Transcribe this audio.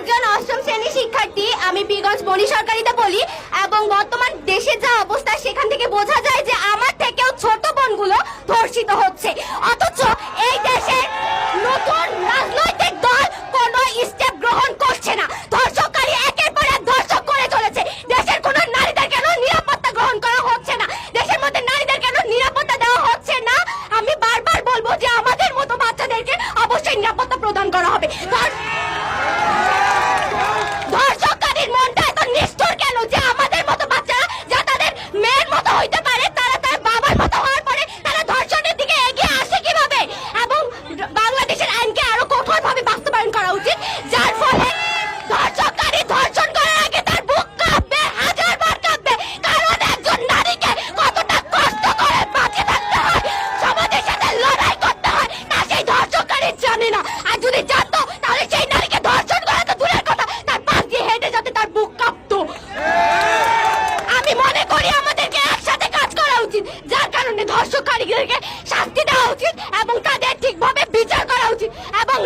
একজন অষ্টম শ্রেণীর শিক্ষার্থী। আমি বীরগঞ্জ মণি সরকারিতে পড়ি এবং বর্তমান দেশের যা অবস্থা সেখান থেকে বোঝা যায় যে আমার থেকেও ছোট বোনগুলো ধর্ষিত হচ্ছে, অথচ এই দেশের নতুন রাজনৈতিক দল কোনো স্টেপ গ্রহণ করছে না। ধর্ষণকারী একের পর এক ধর্ষণ করে চলেছে। দেশের কোনো নারীদের কেন নিরাপত্তা গ্রহণ করা হচ্ছে না? দেশের মধ্যে নারীদের কেন নিরাপত্তা দেওয়া হচ্ছে না? আমি বারবার বলবো যে আমাদের মতো বাচ্চাদেরকে অবশ্যই নিরাপত্তা প্রদান করা হবে। ধর্ষণকারীর মনটা এত নিষ্ঠুর কেন যে আমাদের মতো বাচ্চারা যা তাদের মেয়ের মতো হইতে পারে তারা তার বাবার মতো হওয়ার পরে তারা ধর্ষণের দিকে এগিয়ে আসে কিভাবে? এবং বাংলাদেশের আইনকে আরো কঠোরভাবে বাস্তবায়ন করা উচিত, যার ফলে ধর্ষণকারী ধর্ষণ করার আগে তার বুক কাঁপবে, হাজারবার কাঁপবে, কারণ একজন নারীকে কতটা কষ্ট করে বাঁচে থাকতে হয়, সমাজের সাথে লড়াই করতে হয়, তা সেই ধর্ষণকারী জানে না। আর যদি জানতো তাহলে সেই নারীকে ধর্ষণ করা তো দূরের কথা, তার পাশ দিয়ে হেঁটে যাতে তার বুক কাঁপতো। আমি মনে করি আমাদেরকে একসাথে কাজ করা উচিত, যার কারণে ধর্ষণকারীদেরকে শাস্তি দেওয়া উচিত এবং তাদের ঠিকভাবে বিচার করা উচিত এবং